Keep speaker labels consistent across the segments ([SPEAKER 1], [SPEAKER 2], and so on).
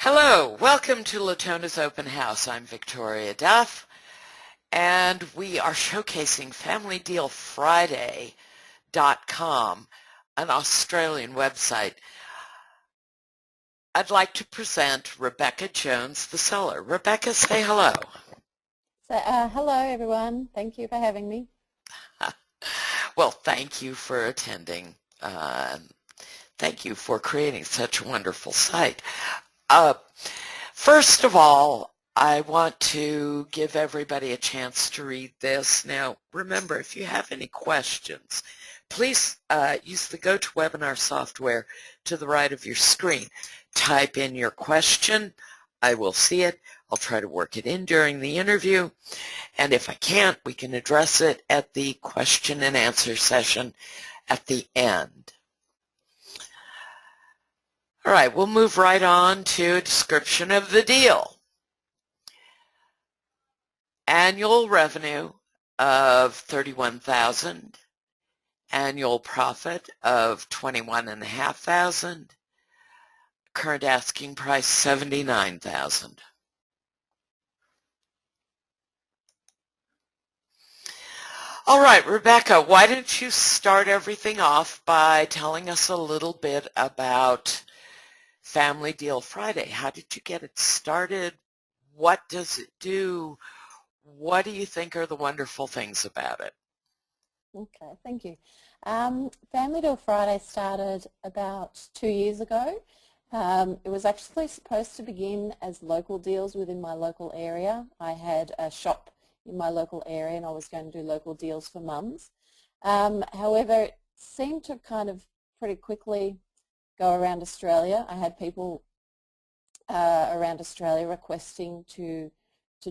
[SPEAKER 1] Hello, welcome to Latona's Open House. I'm Victoria Duff, and we are showcasing FamilyDealFriday.com, an Australian website. I'd like to present Rebecca Jones, the seller. Rebecca, say hello.
[SPEAKER 2] Hello everyone. Thank you for having me.
[SPEAKER 1] Well, thank you for attending. Thank you for creating such a wonderful site. First of all, I want to give everybody a chance to read this. Now, remember, if you have any questions, please use the GoToWebinar software to the right of your screen. Type in your question. I will see it. I'll try to work it in during the interview. And if I can't, we can address it at the question and answer session at the end. All right, we'll move right on to a description of the deal. Annual revenue of $31,000, annual profit of $21,500, current asking price $79,000. All right, Rebecca, why don't you start everything off by telling us a little bit about Family Deal Friday? How did you get it started? What does it do? What do you think are the wonderful things about it?
[SPEAKER 2] Okay, thank you. Family Deal Friday started about 2 years ago. It was actually supposed to begin as local deals within my local area. I had a shop in my local area and I was going to do local deals for mums. However, it seemed to kind of pretty quickly go around Australia. I had people around Australia requesting to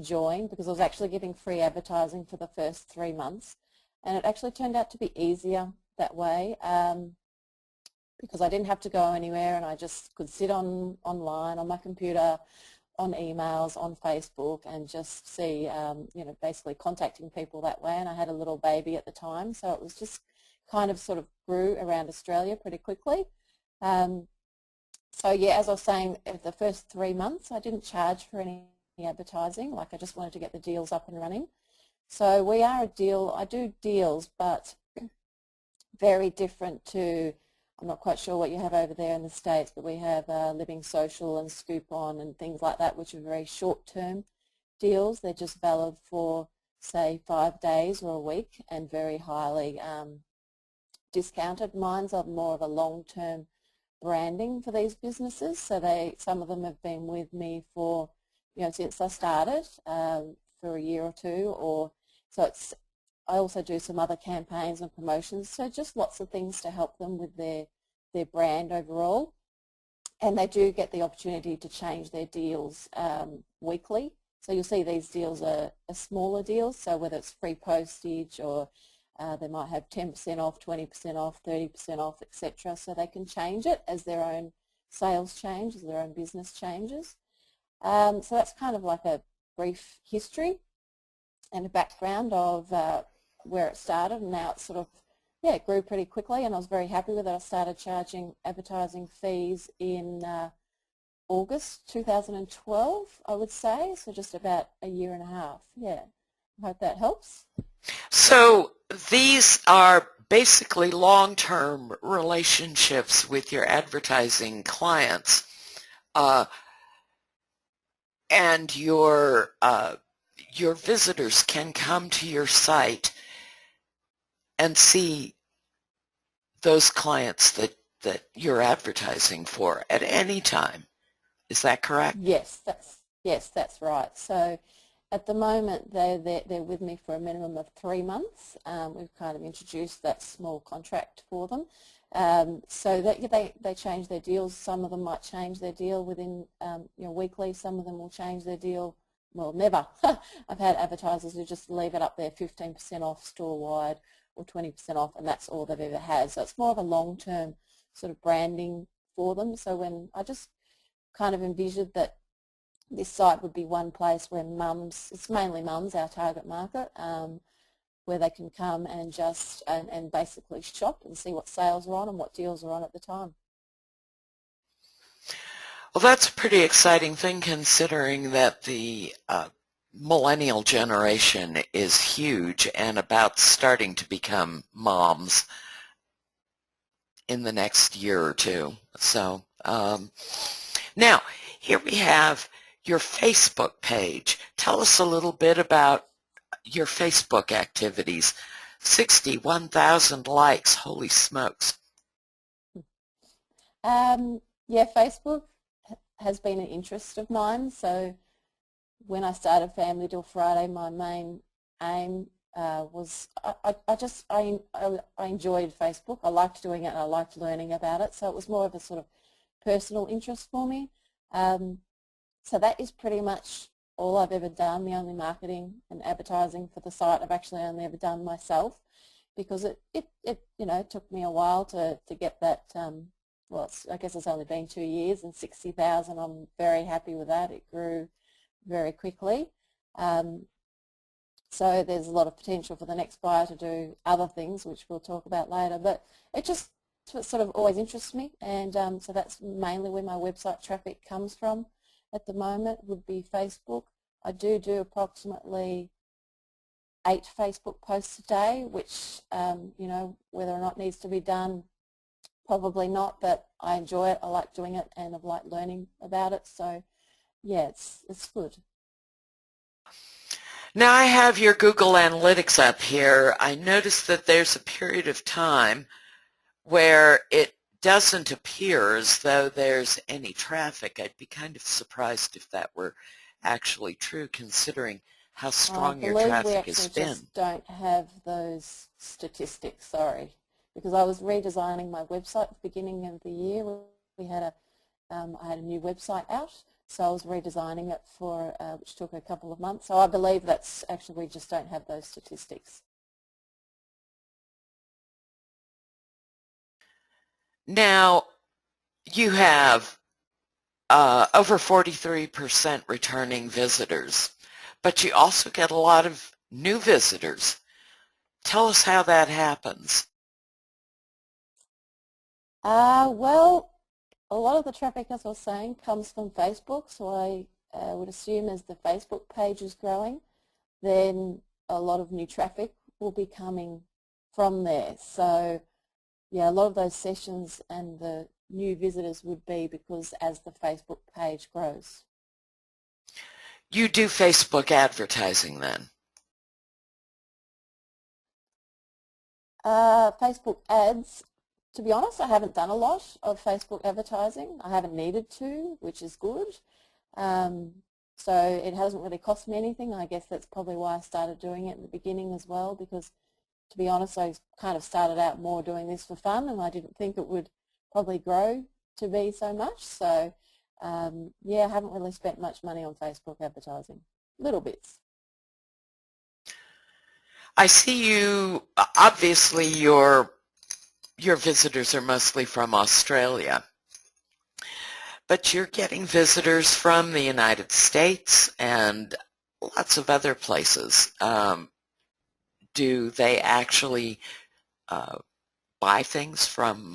[SPEAKER 2] join because I was actually giving free advertising for the first 3 months, and it actually turned out to be easier that way because I didn't have to go anywhere and I just could sit online on my computer, on emails, on Facebook, and just see, basically contacting people that way. And I had a little baby at the time, so it was just kind of sort of grew around Australia pretty quickly. So yeah, as I was saying, the first 3 months I didn't charge for any advertising. Like, I just wanted to get the deals up and running. So we are I do deals, but very different to, I'm not quite sure what you have over there in the States, but we have Living Social and Scoop On and things like that, which are very short-term deals. They're just valid for, say, 5 days or a week and very highly discounted. Mine's are more of a long-term branding for these businesses. So some of them have been with me for, since I started, for a year or two, I also do some other campaigns and promotions, so just lots of things to help them with their brand overall. And they do get the opportunity to change their deals weekly. So you'll see these deals are smaller deals, so whether it's free postage or they might have 10% off, 20% off, 30% off, etc. So they can change it as their own sales change, as their own business changes. So that's kind of like a brief history and a background of where it started, and now it's sort of, it grew pretty quickly, and I was very happy with it. I started charging advertising fees in August 2012, I would say, so just about a year and a half. Yeah, I hope that helps.
[SPEAKER 1] So these are basically long-term relationships with your advertising clients, and your visitors can come to your site and see those clients that you're advertising for at any time. Is that correct?
[SPEAKER 2] Yes, that's right. So at the moment, they're with me for a minimum of 3 months. We've kind of introduced that small contract for them, so that they change their deals. Some of them might change their deal within weekly. Some of them will change their deal. Well, never. I've had advertisers who just leave it up there, 15% off store-wide or 20% off, and that's all they've ever had. So it's more of a long-term sort of branding for them. So when I just kind of envisioned that this site would be one place where mums, it's mainly mums, our target market, where they can come and just and basically shop and see what sales are on and what deals are on at the time.
[SPEAKER 1] Well, that's a pretty exciting thing considering that the millennial generation is huge and about starting to become moms in the next year or two. So now, here we have your Facebook page. Tell us a little bit about your Facebook activities. 61,000 likes. Holy smokes.
[SPEAKER 2] Yeah, Facebook has been an interest of mine. So when I started Family Till Friday, my main aim was I enjoyed Facebook. I liked doing it and I liked learning about it. So it was more of a sort of personal interest for me. So that is pretty much all I've ever done. The only marketing and advertising for the site I've actually only ever done myself, because it took me a while to get that. Well, I guess it's only been 2 years and 60,000. I'm very happy with that. It grew very quickly. So there's a lot of potential for the next buyer to do other things, which we'll talk about later. But it just sort of always interests me, and so that's mainly where my website traffic comes from at the moment, would be Facebook. I do approximately 8 Facebook posts a day, which, whether or not needs to be done, probably not, but I enjoy it, I like doing it, and I've liked learning about it. So yeah, it's good.
[SPEAKER 1] Now I have your Google Analytics up here. I noticed that there's a period of time where it doesn't appear as though there's any traffic. I'd be kind of surprised if that were actually true, considering how
[SPEAKER 2] I
[SPEAKER 1] strong your
[SPEAKER 2] believe we
[SPEAKER 1] traffic has
[SPEAKER 2] actually
[SPEAKER 1] been.
[SPEAKER 2] just don't have those statistics, sorry, because I was redesigning my website at the beginning of the year. We had I had a new website out, so I was redesigning it for, which took a couple of months. So I believe that's actually, we just don't have those statistics.
[SPEAKER 1] Now, you have over 43% returning visitors, but you also get a lot of new visitors. Tell us how that happens.
[SPEAKER 2] Well, a lot of the traffic, as I was saying, comes from Facebook, so I would assume as the Facebook page is growing, then a lot of new traffic will be coming from there. So yeah, a lot of those sessions and the new visitors would be because as the Facebook page grows.
[SPEAKER 1] You do Facebook advertising then?
[SPEAKER 2] Facebook ads, to be honest, I haven't done a lot of Facebook advertising. I haven't needed to, which is good. So it hasn't really cost me anything. I guess that's probably why I started doing it in the beginning as well, because to be honest, I kind of started out more doing this for fun, and I didn't think it would probably grow to be so much. So yeah, I haven't really spent much money on Facebook advertising. Little bits.
[SPEAKER 1] I see you, obviously your visitors are mostly from Australia, but you're getting visitors from the United States and lots of other places. Do they actually uh, buy things from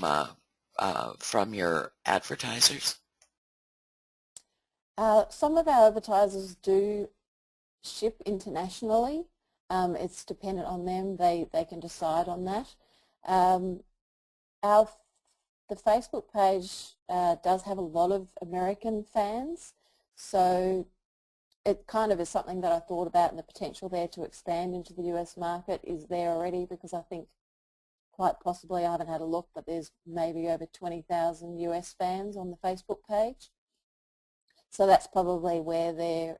[SPEAKER 1] your advertisers?
[SPEAKER 2] Some of our advertisers do ship internationally. It's dependent on them. They can decide on that. Um, our the Facebook page does have a lot of American fans, so it kind of is something that I thought about, and the potential there to expand into the US market is there already, because I think quite possibly, I haven't had a look, but there's maybe over 20,000 US fans on the Facebook page. So that's probably where they're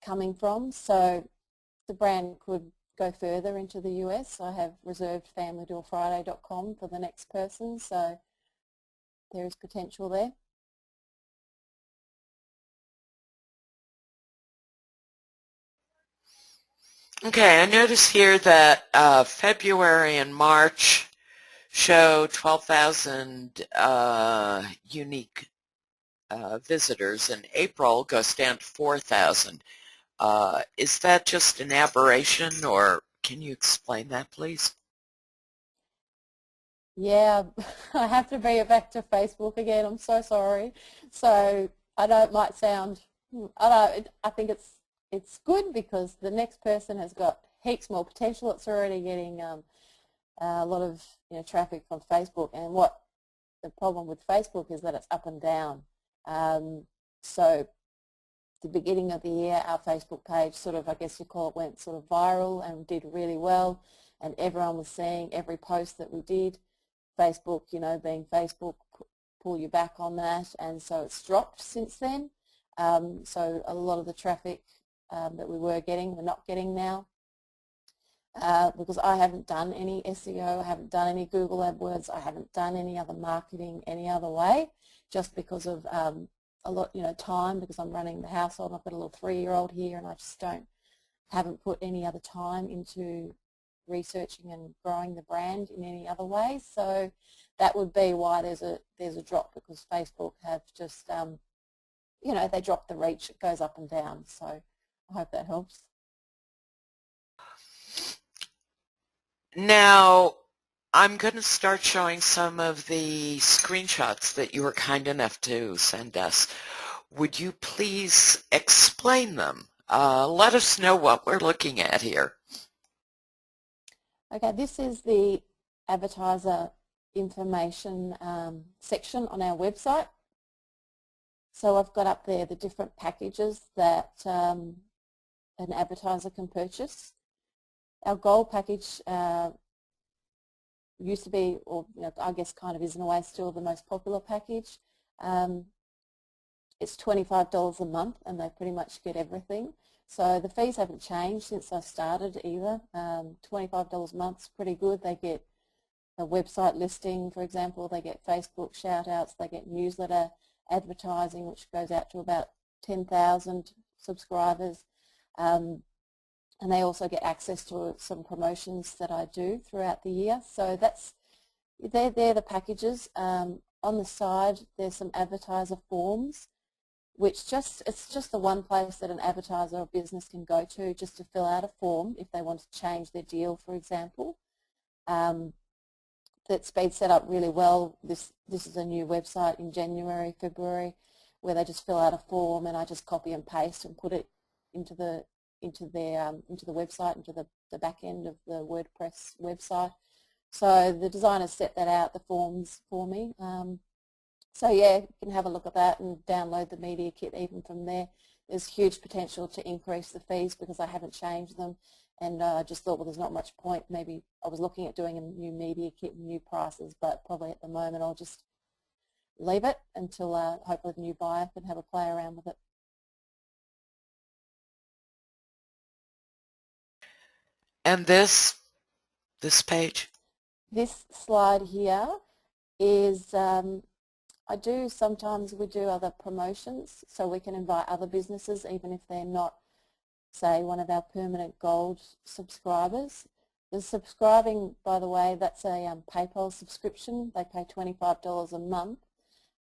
[SPEAKER 2] coming from. So the brand could go further into the US. I have reserved FamilyDoorFriday.com for the next person, so there is potential there.
[SPEAKER 1] Okay, I notice here that February and March show 12,000 unique visitors, and April goes down to 4,000. Is that just an aberration, or can you explain that, please?
[SPEAKER 2] Yeah, I have to bring it back to Facebook again. I'm so sorry. So I know it might sound, I don't, I think it's good because the next person has got heaps more potential. It's already getting a lot of traffic from Facebook, and what the problem with Facebook is that it's up and down. So the beginning of the year, our Facebook page sort of, I guess you call it, went sort of viral and did really well, and everyone was seeing every post that we did. Facebook, being Facebook, pull you back on that, and so it's dropped since then. So a lot of the traffic that we were getting, we're not getting now. Because I haven't done any SEO, I haven't done any Google AdWords, I haven't done any other marketing any other way, just because of a lot, time, because I'm running the household. I've got a little 3-year-old here, and I just haven't put any other time into researching and growing the brand in any other way. So that would be why there's a drop, because Facebook have just they drop the reach. It goes up and down. So I hope that helps.
[SPEAKER 1] Now, I'm going to start showing some of the screenshots that you were kind enough to send us. Would you please explain them? Let us know what we're looking at here.
[SPEAKER 2] Okay, this is the advertiser information section on our website. So I've got up there the different packages that an advertiser can purchase. Our gold package used to be, or I guess kind of is in a way still the most popular package. It's $25 a month, and they pretty much get everything. So the fees haven't changed since I started either. $25 a month is pretty good. They get a website listing, for example. They get Facebook shout-outs. They get newsletter advertising, which goes out to about 10,000 subscribers. And they also get access to some promotions that I do throughout the year. So they're the packages. On the side, there's some advertiser forms, which it's just the one place that an advertiser or business can go to just to fill out a form if they want to change their deal, for example. That's been set up really well. This is a new website in January, February, where they just fill out a form, and I just copy and paste and put it into the website, into the back end of the WordPress website. So the designers set that out, the forms, for me. So yeah, you can have a look at that and download the media kit even from there. There's huge potential to increase the fees because I haven't changed them, and I just thought, well, there's not much point. Maybe I was looking at doing a new media kit and new prices, but probably at the moment I'll just leave it until hopefully the new buyer can have a play around with it.
[SPEAKER 1] And this page?
[SPEAKER 2] This slide here is we do other promotions, so we can invite other businesses even if they're not, say, one of our permanent gold subscribers. The subscribing, by the way, that's a PayPal subscription. They pay $25 a month,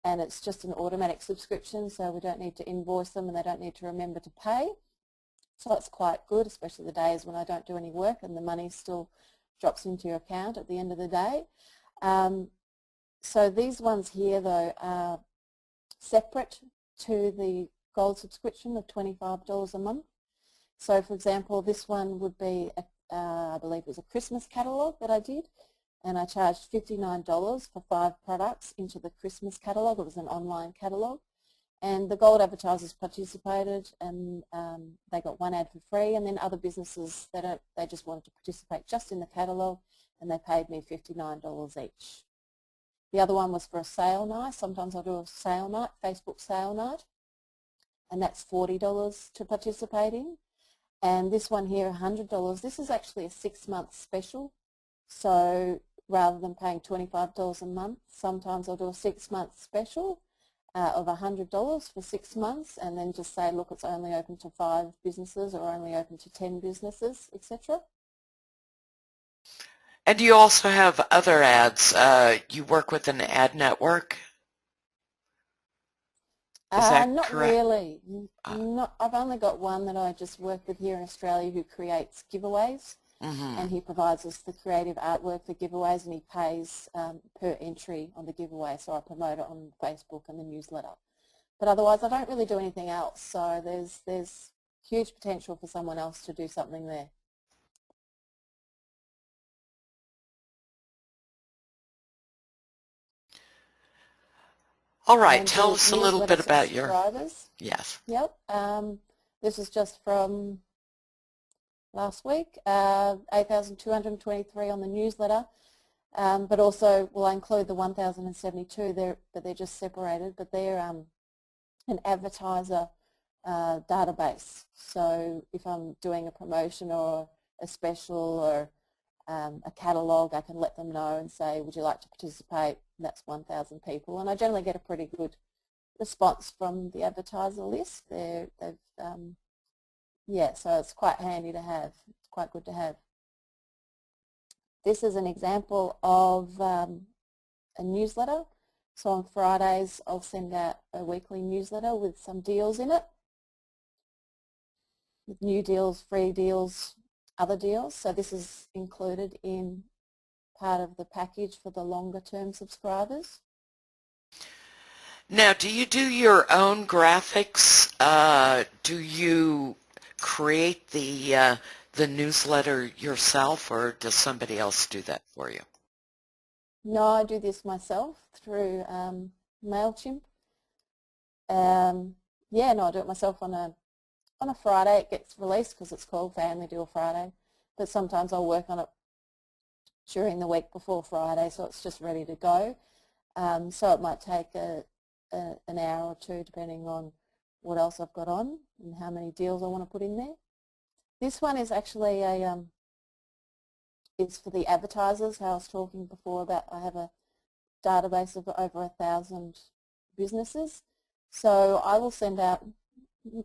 [SPEAKER 2] and it's just an automatic subscription, so we don't need to invoice them and they don't need to remember to pay. So it's quite good, especially the days when I don't do any work and the money still drops into your account at the end of the day. So these ones here, though, are separate to the gold subscription of $25 a month. So, for example, this one would be, I believe it was a Christmas catalogue that I did, and I charged $59 for 5 products into the Christmas catalogue. It was an online catalogue, and the gold advertisers participated, and they got 1 ad for free, and then other businesses, they just wanted to participate just in the catalogue, and they paid me $59 each. The other one was for a sale night. Sometimes I'll do a sale night, Facebook sale night, and that's $40 to participate in. And this one here, $100, this is actually a 6-month special. So rather than paying $25 a month, sometimes I'll do a 6-month special of $100 for 6 months, and then just say, look, it's only open to 5 businesses or only open to 10 businesses, etc.
[SPEAKER 1] And you also have other ads. You work with an ad network? Is that
[SPEAKER 2] Not
[SPEAKER 1] correct?
[SPEAKER 2] really. I've only got one that I just work with here in Australia who creates giveaways.
[SPEAKER 1] Mm-hmm.
[SPEAKER 2] and he provides us the creative artwork for giveaways, and he pays per entry on the giveaway, so I promote it on Facebook and the newsletter. But otherwise, I don't really do anything else, so there's huge potential for someone else to do something there.
[SPEAKER 1] All right,
[SPEAKER 2] And
[SPEAKER 1] tell
[SPEAKER 2] the
[SPEAKER 1] us a little
[SPEAKER 2] newsletter
[SPEAKER 1] bit about your,
[SPEAKER 2] subscribers,
[SPEAKER 1] yes.
[SPEAKER 2] yep, this is just from last week, 8,223 on the newsletter, but also will include the 1,072 there, but they're just separated, but they're an advertiser database. So if I'm doing a promotion or a special or a catalogue, I can let them know and say, would you like to participate? And that's 1,000 people, and I generally get a pretty good response from the advertiser list. Yeah, so it's quite handy to have. It's quite good to have. This is an example of a newsletter. So on Fridays, I'll send out a weekly newsletter with some deals in it, with new deals, free deals, other deals. So this is included in part of the package for the longer term subscribers.
[SPEAKER 1] Now, do you do your own graphics? Do you create the newsletter yourself, or does somebody else do that for you?
[SPEAKER 2] No, I do this myself through MailChimp. Yeah, no, I do it myself on a Friday. It gets released because it's called Family Deal Friday, but sometimes I'll work on it during the week before Friday, so it's just ready to go. So it might take an hour or two depending on what else I've got on and how many deals I want to put in there. This one is actually it's for the advertisers. How I was talking before about I have a database of over 1,000 businesses. So I will send out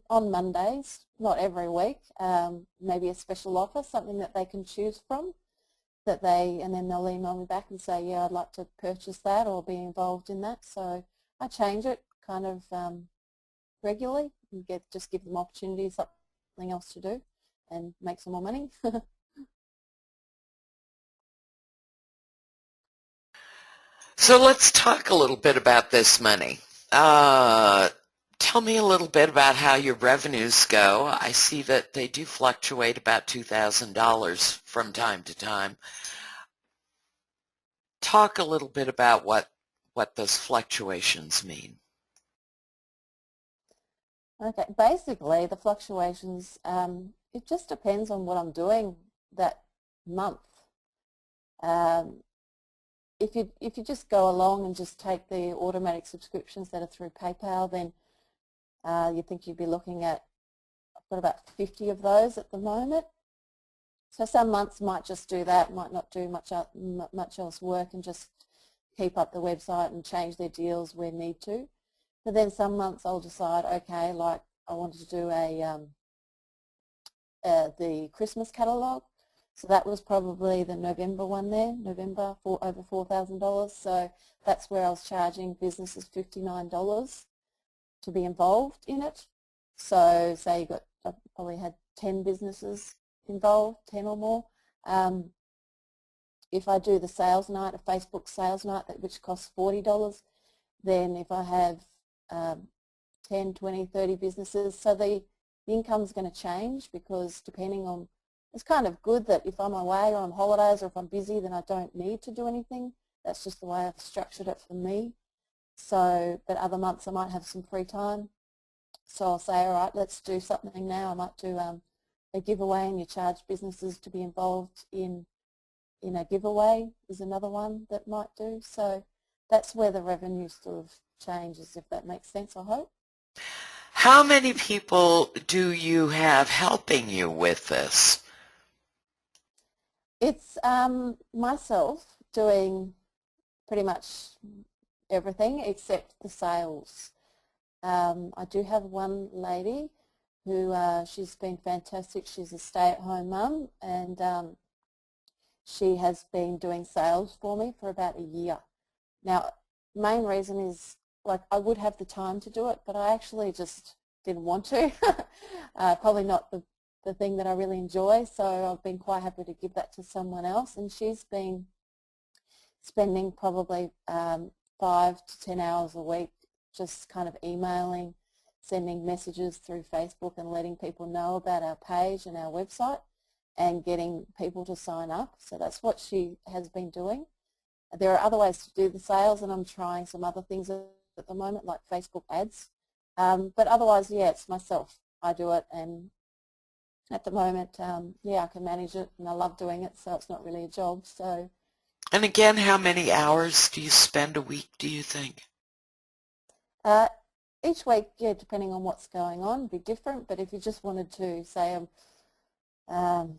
[SPEAKER 2] on Mondays, not every week, maybe a special offer, something that they can choose from, and then they'll email me back and say, yeah, I'd like to purchase that or be involved in that. So I change it kind of regularly and just give them opportunities, something else to do and make some more money.
[SPEAKER 1] So let's talk a little bit about this money. Tell me a little bit about how your revenues go. I see that they do fluctuate about $2,000 from time to time. Talk a little bit about what those fluctuations mean.
[SPEAKER 2] Okay, basically the fluctuations, it just depends on what I'm doing that month. Um, if you just go along and just take the automatic subscriptions that are through PayPal, then you think you'd be looking at, I've got about 50 of those at the moment. So some months might just do that, might not do much else work and just keep up the website and change their deals where need to. But then some months I'll decide, okay, like I wanted to do the Christmas catalogue. So that was probably the November one there, November, for over $4,000. So that's where I was charging businesses $59 to be involved in it. So say I probably had 10 businesses involved, 10 or more. If I do the sales night, a Facebook sales night, which costs $40, then if I have 10, 20, 30 businesses, so the income's going to change because depending on, it's kind of good that if I'm away or on holidays or if I'm busy, then I don't need to do anything. That's just the way I've structured it for me. So, but other months I might have some free time. So I'll say, all right, let's do something now. I might do a giveaway, and you charge businesses to be involved in a giveaway is another one that might do. So that's where the revenue sort of changes, if that makes sense, I hope.
[SPEAKER 1] How many people do you have helping you with this?
[SPEAKER 2] It's myself doing pretty much everything except the sales. I do have one lady who she's been fantastic. She's a stay-at-home mum, and she has been doing sales for me for about a year. Now, main reason is, like, I would have the time to do it, but I actually just didn't want to. Probably not the the thing that I really enjoy, so I've been quite happy to give that to someone else, and she's been spending probably 5 to 10 hours a week just kind of emailing, sending messages through Facebook and letting people know about our page and our website and getting people to sign up. So that's what she has been doing. There are other ways to do the sales, and I'm trying some other things at the moment, like Facebook ads. But otherwise, yeah, it's myself. I do it, and at the moment, yeah, I can manage it, and I love doing it, so it's not really a job. So,
[SPEAKER 1] And again, how many hours do you spend a week, do you think?
[SPEAKER 2] uh, each week, yeah, depending on what's going on, be different. But if you just wanted to say, um,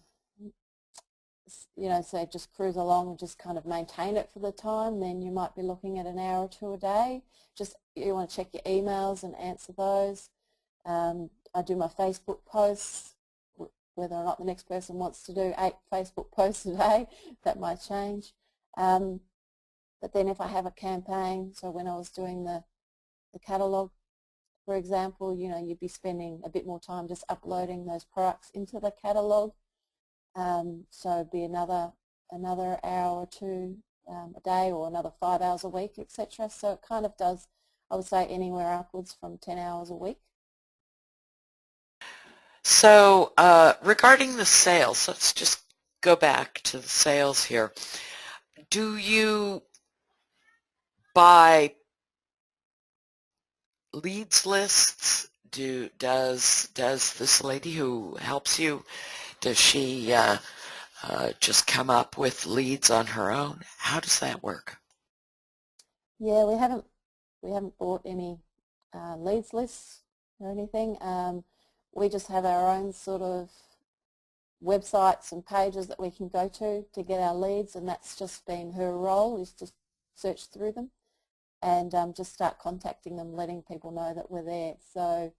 [SPEAKER 2] you know, say just cruise along and just kind of maintain it for the time, then you might be looking at an hour or two a day. Just you want to check your emails and answer those. I do my Facebook posts, whether or not the next person wants to do 8 Facebook posts a day, that might change. But then if I have a campaign, so when I was doing the catalogue, for example, you know, you'd be spending a bit more time just uploading those products into the catalogue. So it'd be another hour or two a day, or another 5 hours a week, etc. So it kind of does, I would say, anywhere upwards from 10 hours a week.
[SPEAKER 1] So regarding the sales, let's just go back to the sales here. Do you buy leads lists? Does this lady who helps you, does she just come up with leads on her own? How does that work?
[SPEAKER 2] Yeah, we haven't bought any leads lists or anything. We just have our own sort of websites and pages that we can go to get our leads, and that's just been her role, is to search through them and just start contacting them, letting people know that we're there. So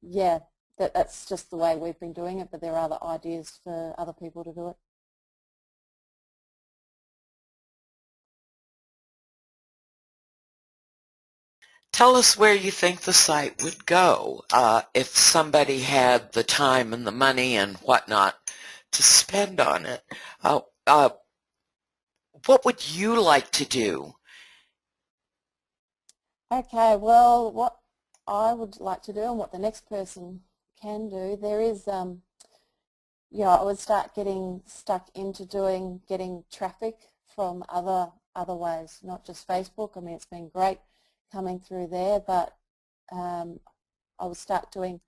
[SPEAKER 2] yeah, that's just the way we've been doing it, but there are other ideas for other people to do it.
[SPEAKER 1] Tell us where you think the site would go if somebody had the time and the money and whatnot to spend on it. Uh, uh, what would you like to do?
[SPEAKER 2] Okay, well, what I would like to do and what the next person can do, there is, you know, I would start getting stuck into getting traffic from other ways, not just Facebook. I mean, it's been great coming through there, but I would start doing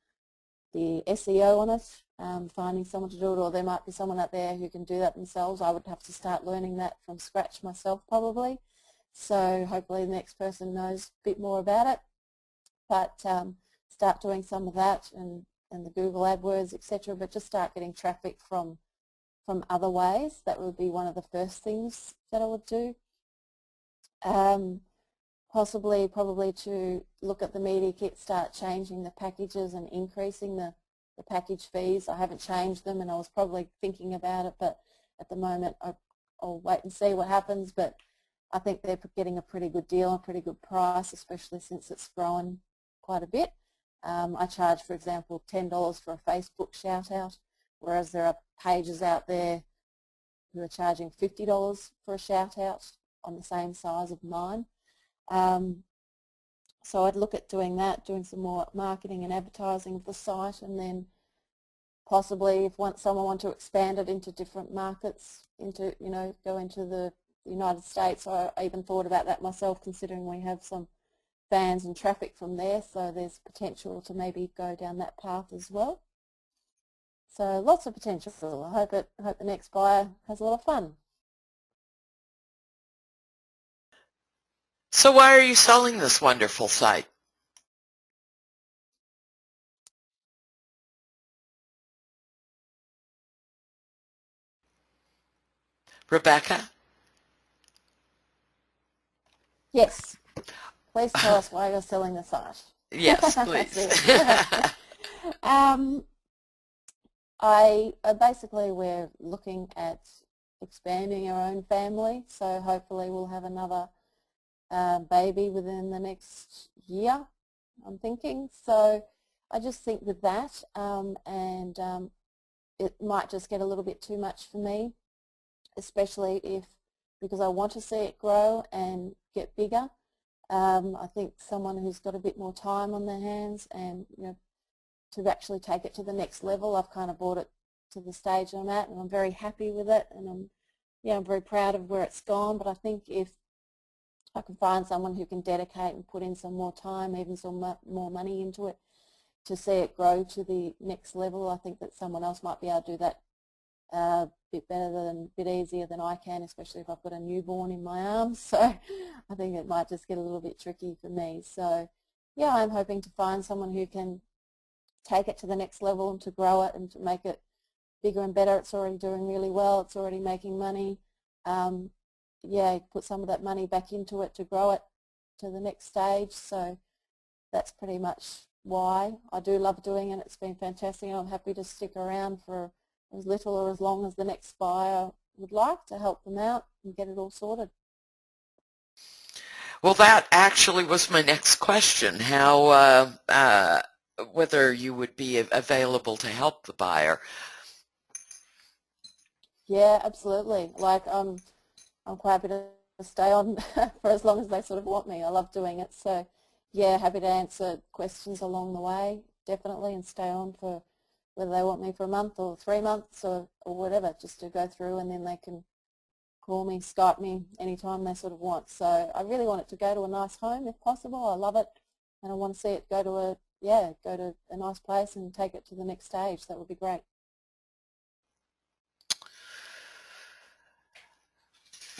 [SPEAKER 2] the SEO on it, finding someone to do it, or there might be someone out there who can do that themselves. I would have to start learning that from scratch myself probably. So hopefully the next person knows a bit more about it. But start doing some of that and the Google AdWords, etc. But just start getting traffic from other ways. That would be one of the first things that I would do. Probably to look at the media kit, start changing the packages and increasing the package fees. I haven't changed them, and I was probably thinking about it, but at the moment I'll wait and see what happens. But I think they're getting a pretty good deal, a pretty good price, especially since it's grown quite a bit. I charge, for example, $10 for a Facebook shout-out, whereas there are pages out there who are charging $50 for a shout-out on the same size of mine. So I'd look at doing that, doing some more marketing and advertising of the site, and then possibly if someone wanted to expand it into different markets, into, you know, go into the United States. I even thought about that myself, considering we have some fans and traffic from there, so there's potential to maybe go down that path as well. So lots of potential. I hope the next buyer has a lot of fun.
[SPEAKER 1] So why are you selling this wonderful site? Rebecca?
[SPEAKER 2] Yes, please tell us why you're selling the site.
[SPEAKER 1] Yes,
[SPEAKER 2] That's
[SPEAKER 1] please.
[SPEAKER 2] it. um, basically we're looking at expanding our own family, so hopefully we'll have another baby within the next year, I'm thinking. So I just think with that, it might just get a little bit too much for me, especially because I want to see it grow and get bigger. I think someone who's got a bit more time on their hands and, to actually take it to the next level, I've kind of brought it to the stage I'm at, and I'm very happy with it, and I'm very proud of where it's gone. But I think if I can find someone who can dedicate and put in some more time, even some more money into it, to see it grow to the next level, I think that someone else might be able to do that a bit better than, a bit easier than I can, especially if I've got a newborn in my arms. So I think it might just get a little bit tricky for me. So yeah, I'm hoping to find someone who can take it to the next level and to grow it and to make it bigger and better. It's already doing really well. It's already making money. Yeah, put some of that money back into it to grow it to the next stage. So that's pretty much why I do love doing it. It's been fantastic. I'm happy to stick around for as little or as long as the next buyer would like to help them out and get it all sorted.
[SPEAKER 1] Well, that actually was my next question, whether you would be available to help the buyer.
[SPEAKER 2] Yeah, absolutely. Like I'm quite happy to stay on for as long as they sort of want me. I love doing it. So yeah, happy to answer questions along the way, definitely, and stay on for whether they want me for a month or 3 months or whatever, just to go through, and then they can call me, Skype me anytime they sort of want. So I really want it to go to a nice home if possible. I love it, and I want to see it go to a nice place and take it to the next stage. That would be great.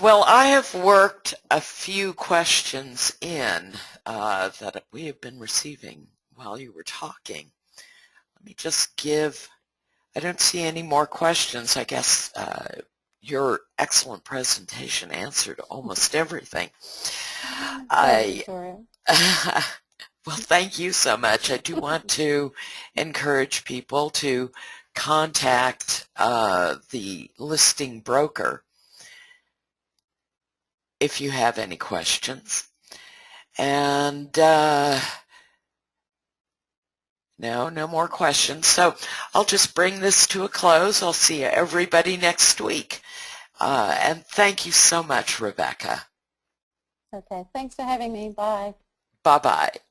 [SPEAKER 1] Well, I have worked a few questions in that we have been receiving while you were talking. Let me just I don't see any more questions. I guess your excellent presentation answered almost everything.
[SPEAKER 2] Thanks,
[SPEAKER 1] I
[SPEAKER 2] Victoria.
[SPEAKER 1] Well, thank you so much. I do want to encourage people to contact the listing broker if you have any questions. And no more questions. So I'll just bring this to a close. I'll see everybody next week. And thank you so much, Rebecca.
[SPEAKER 2] Okay, thanks for having me. Bye.
[SPEAKER 1] Bye-bye.